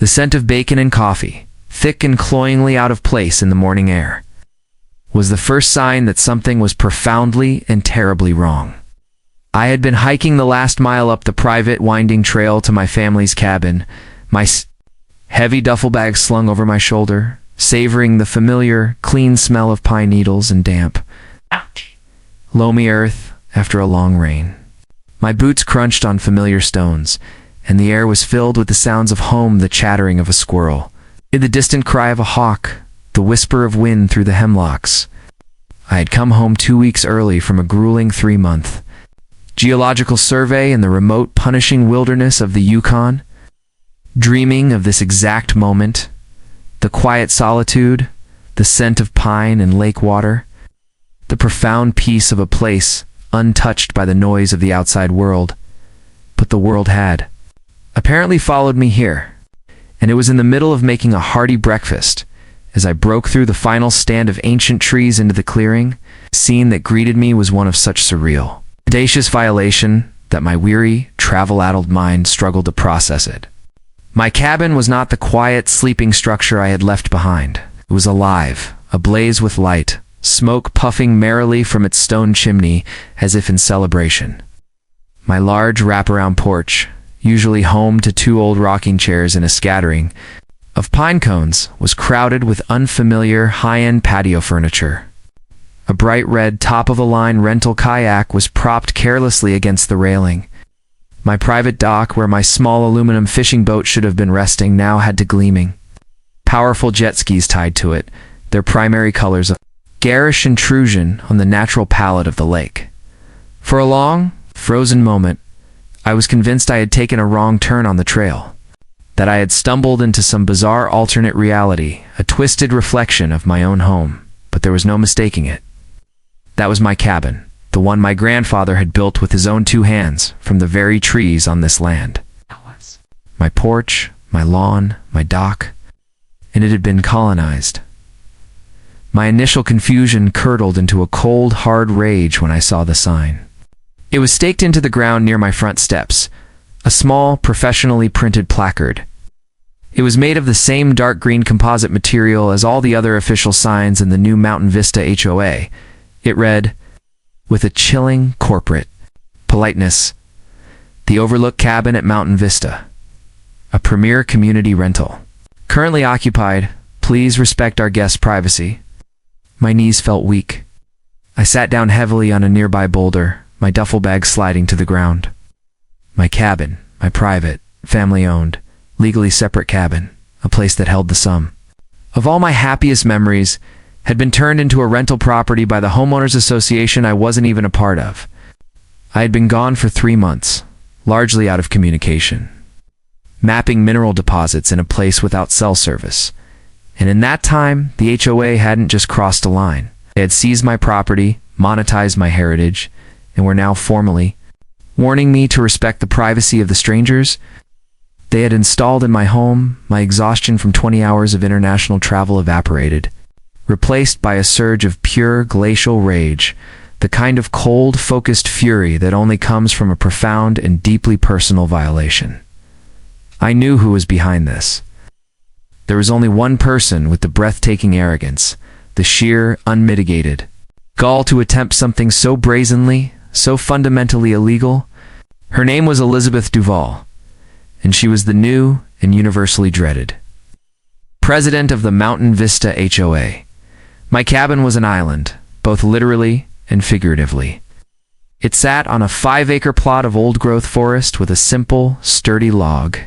The scent of bacon and coffee, thick and cloyingly out of place in the morning air, was the first sign that something was profoundly and terribly wrong. I had been hiking the last mile up the private, winding trail to my family's cabin, my heavy duffel bag slung over my shoulder, savoring the familiar, clean smell of pine needles and damp, loamy earth after a long rain. My boots crunched on familiar stones, and the air was filled with the sounds of home, the chattering of a squirrel, the distant cry of a hawk, the whisper of wind through the hemlocks. I had come home 2 weeks early from a grueling 3-month geological survey in the remote, punishing wilderness of the Yukon, dreaming of this exact moment, the quiet solitude, the scent of pine and lake water, the profound peace of a place untouched by the noise of the outside world. But the world had apparently followed me here, and it was in the middle of making a hearty breakfast, as I broke through the final stand of ancient trees into the clearing. The scene that greeted me was one of such surreal, audacious violation that my weary, travel-addled mind struggled to process it. My cabin was not the quiet, sleeping structure I had left behind. It was alive, ablaze with light, smoke puffing merrily from its stone chimney as if in celebration. My large wraparound porch, usually home to 2 old rocking chairs and a scattering of pine cones, was crowded with unfamiliar, high-end patio furniture. A bright red top-of-the-line rental kayak was propped carelessly against the railing. My private dock, where my small aluminum fishing boat should have been resting, now had to gleaming powerful jet skis tied to it, their primary colors a garish intrusion on the natural palette of the lake. For a long, frozen moment, I was convinced I had taken a wrong turn on the trail, that I had stumbled into some bizarre alternate reality, a twisted reflection of my own home, but there was no mistaking it. That was my cabin, the one my grandfather had built with his own 2 hands from the very trees on this land. My porch, my lawn, my dock, and it had been colonized. My initial confusion curdled into a cold, hard rage when I saw the sign. It was staked into the ground near my front steps, a small, professionally printed placard. It was made of the same dark green composite material as all the other official signs in the new Mountain Vista HOA. It read, with a chilling corporate politeness, "The Overlook Cabin at Mountain Vista, a premier community rental. Currently occupied. Please respect our guests' privacy." My knees felt weak. I sat down heavily on a nearby boulder, my duffel bag sliding to the ground. My cabin, my private, family-owned, legally separate cabin, a place that held the sum of all my happiest memories, had been turned into a rental property by the Homeowners Association I wasn't even a part of. I had been gone for 3 months, largely out of communication, mapping mineral deposits in a place without cell service. And in that time, the HOA hadn't just crossed a line. They had seized my property, monetized my heritage, and were now formally warning me to respect the privacy of the strangers they had installed in my home. My exhaustion from 20 hours of international travel evaporated, replaced by a surge of pure glacial rage, the kind of cold, focused fury that only comes from a profound and deeply personal violation. I knew who was behind this. There was only one person with the breathtaking arrogance, the sheer, unmitigated gall to attempt something so brazenly, so fundamentally illegal. Her name was Elizabeth Duval, and she was the new and universally dreaded president of the Mountain Vista HOA. My cabin was an island, both literally and figuratively. It sat on a 5-acre plot of old-growth forest with a simple, sturdy log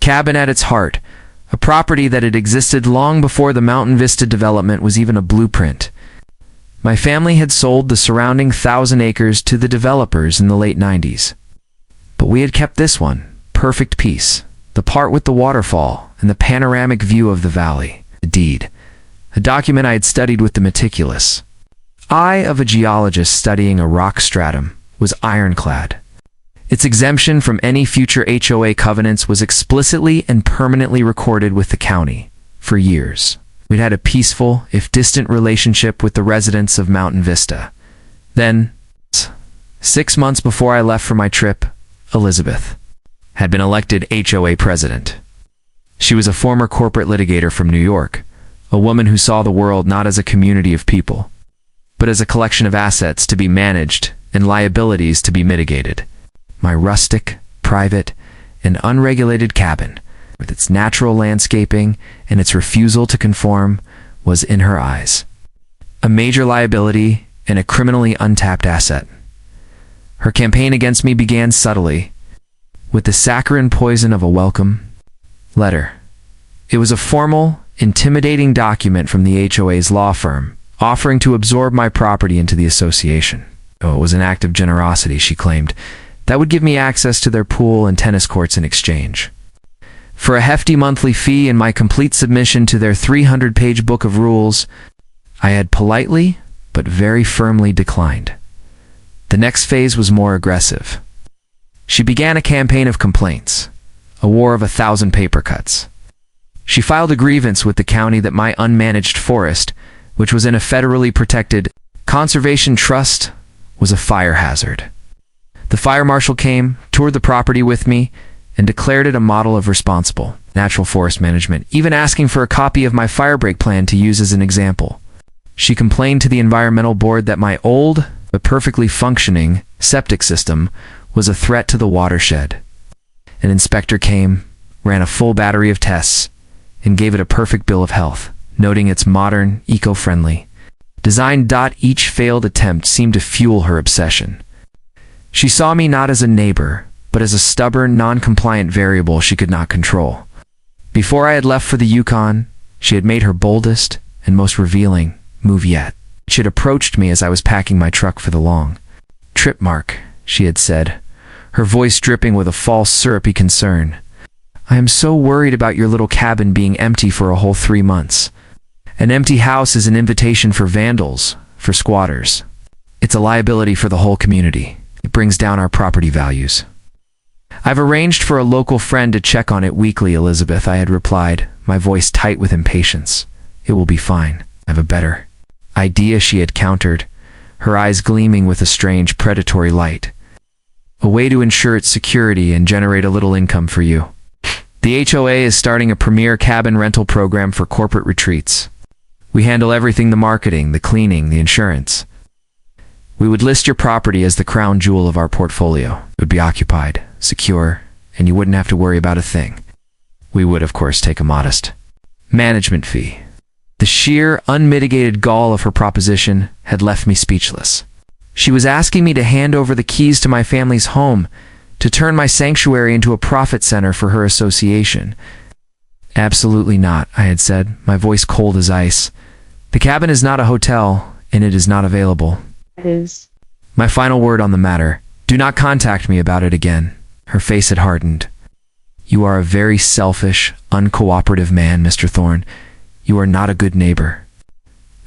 cabin at its heart, a property that had existed long before the Mountain Vista development was even a blueprint. My family had sold the surrounding 1,000 acres to the developers in the late 90s. But we had kept this one, perfect piece, the part with the waterfall and the panoramic view of the valley. The deed, a document I had studied with the meticulous eye of a geologist studying a rock stratum, was ironclad. Its exemption from any future HOA covenants was explicitly and permanently recorded with the county. For years, we'd had a peaceful, if distant, relationship with the residents of Mountain Vista. Then, 6 months before I left for my trip, Elizabeth had been elected HOA president. She She was a former corporate litigator from New York, a woman who saw the world not as a community of people, but as a collection of assets to be managed and liabilities to be mitigated. My rustic, private, and unregulated cabin, with its natural landscaping and its refusal to conform, was in her eyes a major liability and a criminally untapped asset. Her campaign against me began subtly, with the saccharine poison of a welcome letter. It was a formal, intimidating document from the HOA's law firm, offering to absorb my property into the association. Oh, it was an act of generosity, she claimed, that would give me access to their pool and tennis courts in exchange. For a hefty monthly fee and my complete submission to their 300-page book of rules, I had politely but very firmly declined. The next phase was more aggressive. She began a campaign of complaints, a war of 1,000 paper cuts. She filed a grievance with the county that my unmanaged forest, which was in a federally protected conservation trust, was a fire hazard. The fire marshal came, toured the property with me, and declared it a model of responsible natural forest management, even asking for a copy of my fire break plan to use as an example. She complained to the environmental board that my old, but perfectly functioning, septic system was a threat to the watershed. An inspector came, ran a full battery of tests, and gave it a perfect bill of health, noting its modern, eco-friendly design. Each failed attempt seemed to fuel her obsession. She saw me not as a neighbor, but as a stubborn, non-compliant variable she could not control. Before I had left for the Yukon, she had made her boldest and most revealing move yet. She had approached me as I was packing my truck for the long trip. Mark, she had said, her voice dripping with a false syrupy concern. I am so worried about your little cabin being empty for a whole 3 months. An empty house is an invitation for vandals, for squatters. It's a liability for the whole community. It brings down our property values. I've arranged for a local friend to check on it weekly, Elizabeth, I had replied, my voice tight with impatience. It will be fine. I have a better idea, she had countered, her eyes gleaming with a strange predatory light. A way to ensure its security and generate a little income for you. The HOA is starting a premier cabin rental program for corporate retreats. We handle everything: the marketing, the cleaning, the insurance. We would list your property as the crown jewel of our portfolio. It would be occupied, secure, and you wouldn't have to worry about a thing. We would, of course, take a modest management fee. The sheer, unmitigated gall of her proposition had left me speechless. She was asking me to hand over the keys to my family's home, to turn my sanctuary into a profit center for her association. Absolutely not, I had said, my voice cold as ice. The cabin is not a hotel, and it is not available. It is. My final word on the matter: do not contact me about it again. Her face had hardened. You are a very selfish, uncooperative man, Mr. Thorne. You are not a good neighbor.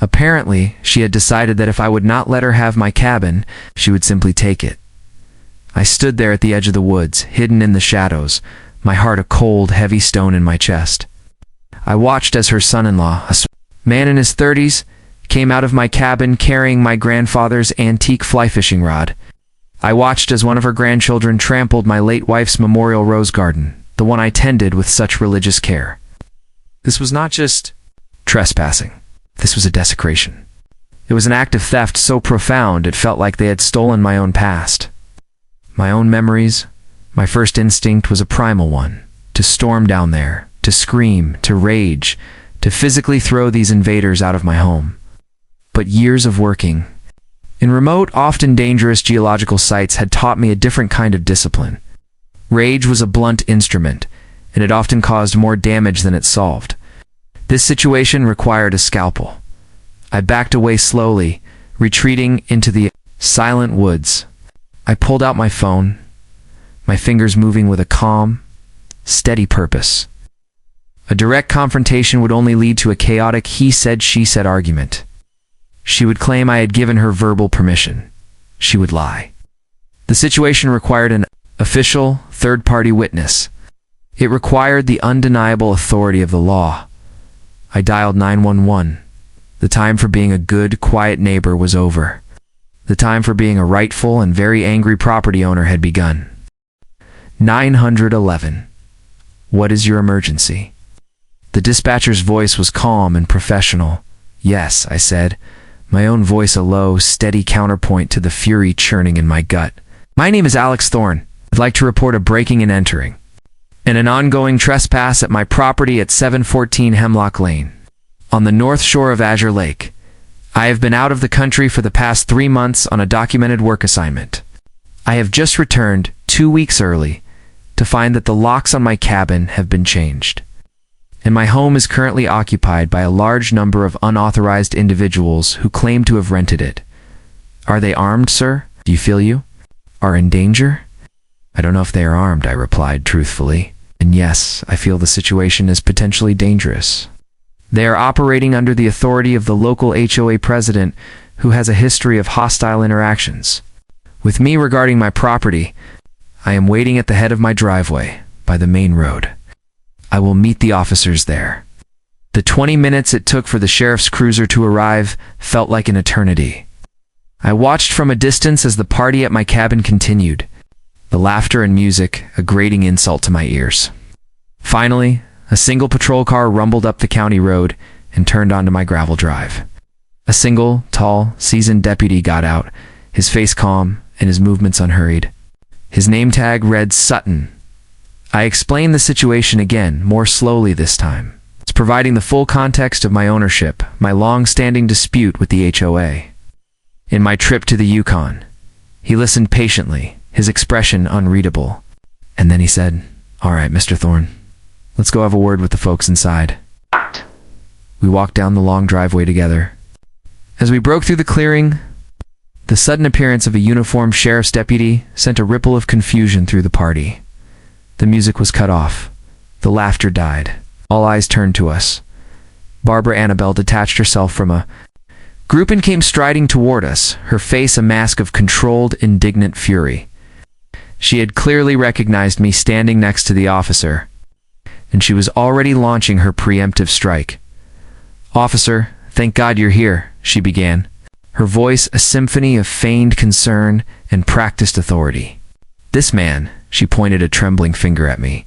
Apparently, she had decided that if I would not let her have my cabin, she would simply take it. I stood there at the edge of the woods, hidden in the shadows, my heart a cold, heavy stone in my chest. I watched as her son-in-law, a man in his 30s, came out of my cabin carrying my grandfather's antique fly fishing rod. I watched as one of her grandchildren trampled my late wife's memorial rose garden, the one I tended with such religious care. This was not just trespassing. This was a desecration. It was an act of theft so profound it felt like they had stolen my own past. My own memories. My first instinct was a primal one: to storm down there, to scream, to rage, to physically throw these invaders out of my home. But years of working in remote, often dangerous geological sites had taught me a different kind of discipline. Rage was a blunt instrument, and it often caused more damage than it solved. This situation required a scalpel. I backed away slowly, retreating into the silent woods. I pulled out my phone, my fingers moving with a calm, steady purpose. A direct confrontation would only lead to a chaotic he-said-she-said argument. She would claim I had given her verbal permission. She would lie. The situation required an official, third-party witness. It required the undeniable authority of the law. I dialed 911. The time for being a good, quiet neighbor was over. The time for being a rightful and very angry property owner had begun. 911. What is your emergency? The dispatcher's voice was calm and professional. "Yes," I said, my own voice a low, steady counterpoint to the fury churning in my gut. "My name is Alex Thorne. I'd like to report a breaking and entering and an ongoing trespass at my property at 714 Hemlock Lane, on the north shore of Azure Lake. I have been out of the country for the past 3 months on a documented work assignment. I have just returned 2 weeks early to find that the locks on my cabin have been changed, and my home is currently occupied by a large number of unauthorized individuals who claim to have rented it. Are they armed, sir? Do you feel you are in danger?" "I don't know if they are armed," I replied truthfully. "And yes, I feel the situation is potentially dangerous. They are operating under the authority of the local HOA president, who has a history of hostile interactions with me regarding my property. I am waiting at the head of my driveway by the main road. I will meet the officers there." The 20 minutes it took for the sheriff's cruiser to arrive felt like an eternity. I watched from a distance as the party at my cabin continued, the laughter and music a grating insult to my ears. Finally, a single patrol car rumbled up the county road and turned onto my gravel drive. A single, tall, seasoned deputy got out, his face calm and his movements unhurried. His name tag read Sutton. I explained the situation again, more slowly this time, providing the full context of my ownership, my long-standing dispute with the HOA. In my trip to the Yukon, he listened patiently, his expression unreadable. And then he said, "All right, Mr. Thorne, let's go have a word with the folks inside." We walked down the long driveway together. As we broke through the clearing, the sudden appearance of a uniformed sheriff's deputy sent a ripple of confusion through the party. The music was cut off. The laughter died. All eyes turned to us. Barbara Annabelle detached herself from a group and came striding toward us, her face a mask of controlled, indignant fury. She had clearly recognized me standing next to the officer, and she was already launching her preemptive strike. "Officer, thank God you're here," she began, her voice a symphony of feigned concern and practiced authority. "This man," she pointed a trembling finger at me,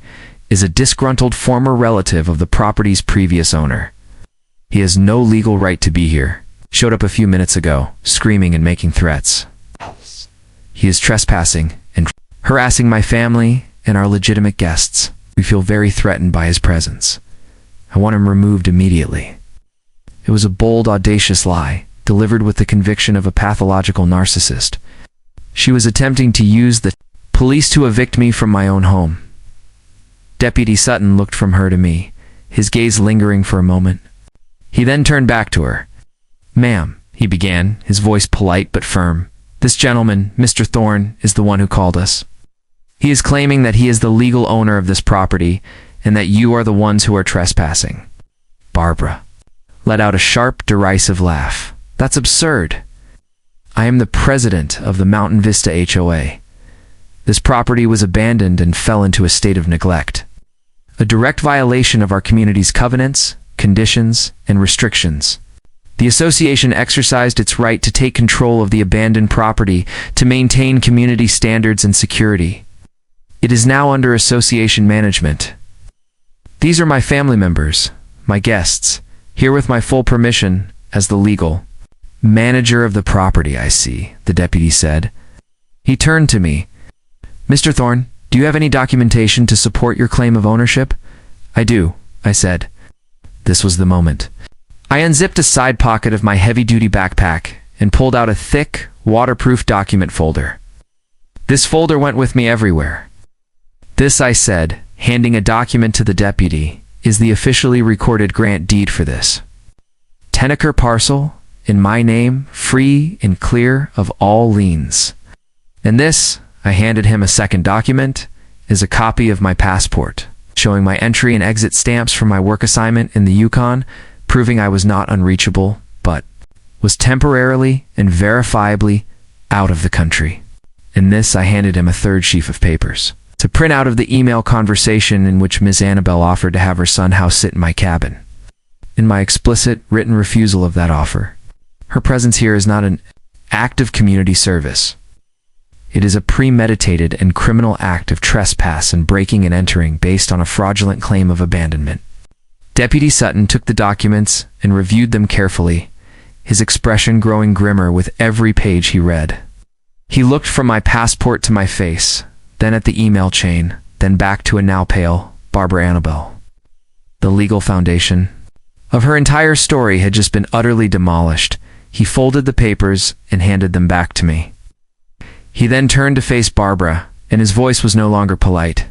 "is a disgruntled former relative of the property's previous owner. He has no legal right to be here. Showed up a few minutes ago, screaming and making threats. He is trespassing and harassing my family and our legitimate guests. We feel very threatened by his presence. I want him removed immediately." It was a bold, audacious lie, delivered with the conviction of a pathological narcissist. She was attempting to use the police to evict me from my own home. Deputy Sutton looked from her to me, his gaze lingering for a moment. He then turned back to her. "Ma'am," he began, his voice polite but firm, "this gentleman, Mr. Thorne, is the one who called us. He is claiming that he is the legal owner of this property and that you are the ones who are trespassing." Barbara let out a sharp, derisive laugh. "That's absurd. I am the president of the Mountain Vista HOA. This property was abandoned and fell into a state of neglect, a direct violation of our community's covenants, conditions, and restrictions. The association exercised its right to take control of the abandoned property to maintain community standards and security. It is now under association management. These are my family members, my guests, here with my full permission as the legal manager of the property, I see," the deputy said. He turned to me. "Mr. Thorne, do you have any documentation to support your claim of ownership?" "I do," I said. This was the moment. I unzipped a side pocket of my heavy-duty backpack and pulled out a thick, waterproof document folder. This folder went with me everywhere. "This," I said, handing a document to the deputy, "is the officially recorded grant deed for this 10-acre parcel, in my name, free and clear of all liens. And this," I handed him a second document, "is a copy of my passport, showing my entry and exit stamps from my work assignment in the Yukon, proving I was not unreachable, but was temporarily and verifiably out of the country." In this, I handed him a third sheaf of papers, to print out of the email conversation in which Miss Annabelle offered to have her son house sit in my cabin. In my explicit, written refusal of that offer, her presence here is not an act of community service. It is a premeditated and criminal act of trespass and breaking and entering based on a fraudulent claim of abandonment. Deputy Sutton took the documents and reviewed them carefully, his expression growing grimmer with every page he read. He looked from my passport to my face, then at the email chain, then back to a now pale Barbara Annabelle. The legal foundation of her entire story had just been utterly demolished. He folded the papers and handed them back to me. He then turned to face Barbara, and his voice was no longer polite.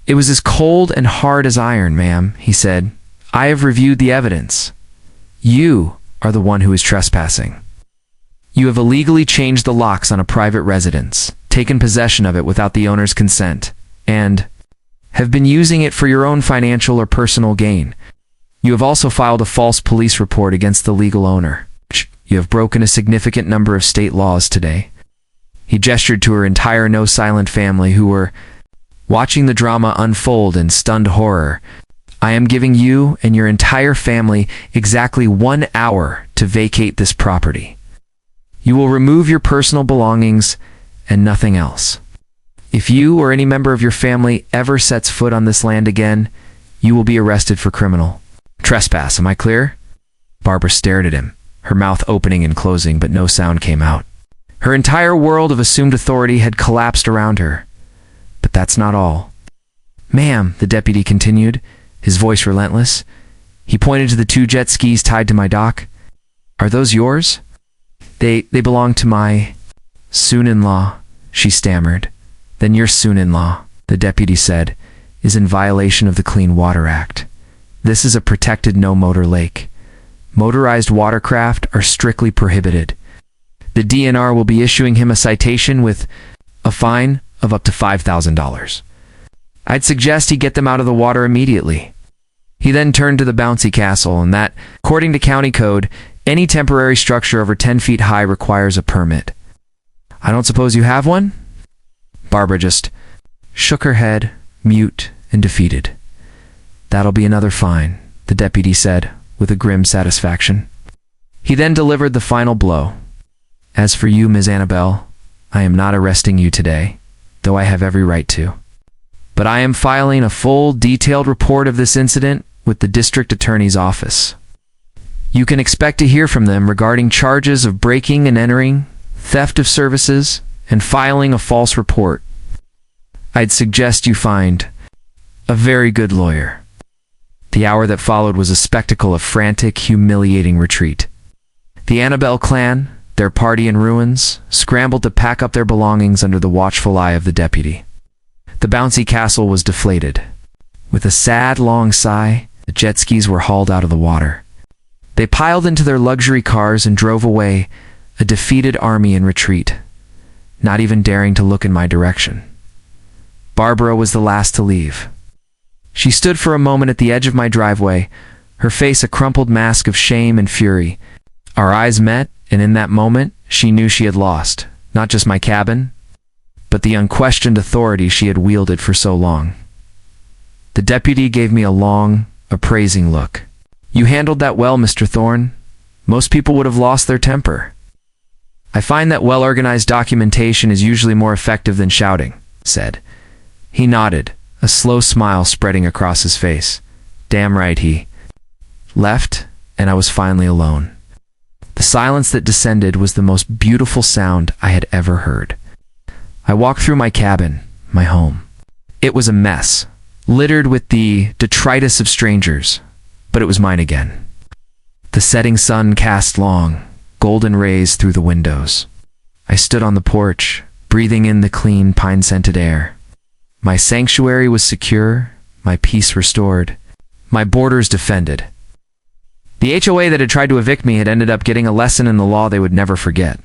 "It was as cold and hard as iron, ma'am," he said. "I have reviewed the evidence. You are the one who is trespassing. You have illegally changed the locks on a private residence, taken possession of it without the owner's consent, and have been using it for your own financial or personal gain. You have also filed a false police report against the legal owner. You have broken a significant number of state laws today." He gestured to her entire no-silent family who were watching the drama unfold in stunned horror. "I am giving you and your entire family exactly 1 hour to vacate this property. You will remove your personal belongings and nothing else. If you or any member of your family ever sets foot on this land again, you will be arrested for criminal trespass. Am I clear?" Barbara stared at him, her mouth opening and closing, but no sound came out. Her entire world of assumed authority had collapsed around her. But that's not all. "Ma'am," the deputy continued, his voice relentless. He pointed to the 2 jet skis tied to my dock. "Are those yours?" They belong to my soon-in-law," she stammered. "Then your soon-in-law," the deputy said, "is in violation of the Clean Water Act. This is a protected no-motor lake. Motorized watercraft are strictly prohibited. The DNR will be issuing him a citation with a fine of up to $5,000. I'd suggest he get them out of the water immediately." He then turned to the bouncy castle, and that, according to county code, any temporary structure over 10 feet high requires a permit. "I don't suppose you have one?" Barbara just shook her head, mute and defeated. "That'll be another fine," the deputy said, with a grim satisfaction. He then delivered the final blow. "As for you, Ms. Annabelle, I am not arresting you today, though I have every right to. But I am filing a full, detailed report of this incident with the district attorney's office. You can expect to hear from them regarding charges of breaking and entering, theft of services, and filing a false report. I'd suggest you find a very good lawyer." The hour that followed was a spectacle of frantic, humiliating retreat. The Annabelle clan, their party in ruins, scrambled to pack up their belongings under the watchful eye of the deputy. The bouncy castle was deflated. With a sad, long sigh, the jet skis were hauled out of the water. They piled into their luxury cars and drove away, a defeated army in retreat, not even daring to look in my direction. Barbara was the last to leave. She stood for a moment at the edge of my driveway, her face a crumpled mask of shame and fury. Our eyes met, and in that moment, she knew she had lost, not just my cabin, but the unquestioned authority she had wielded for so long. The deputy gave me a long, appraising look. "You handled that well, Mr. Thorne. Most people would have lost their temper." "I find that well-organized documentation is usually more effective than shouting," said. He nodded, a slow smile spreading across his face. Damn right he left, and I was finally alone. The silence that descended was the most beautiful sound I had ever heard. I walked through my cabin, my home. It was a mess, littered with the detritus of strangers, but it was mine again. The setting sun cast long, golden rays through the windows. I stood on the porch, breathing in the clean, pine-scented air. My sanctuary was secure, my peace restored, my borders defended. The HOA that had tried to evict me had ended up getting a lesson in the law they would never forget.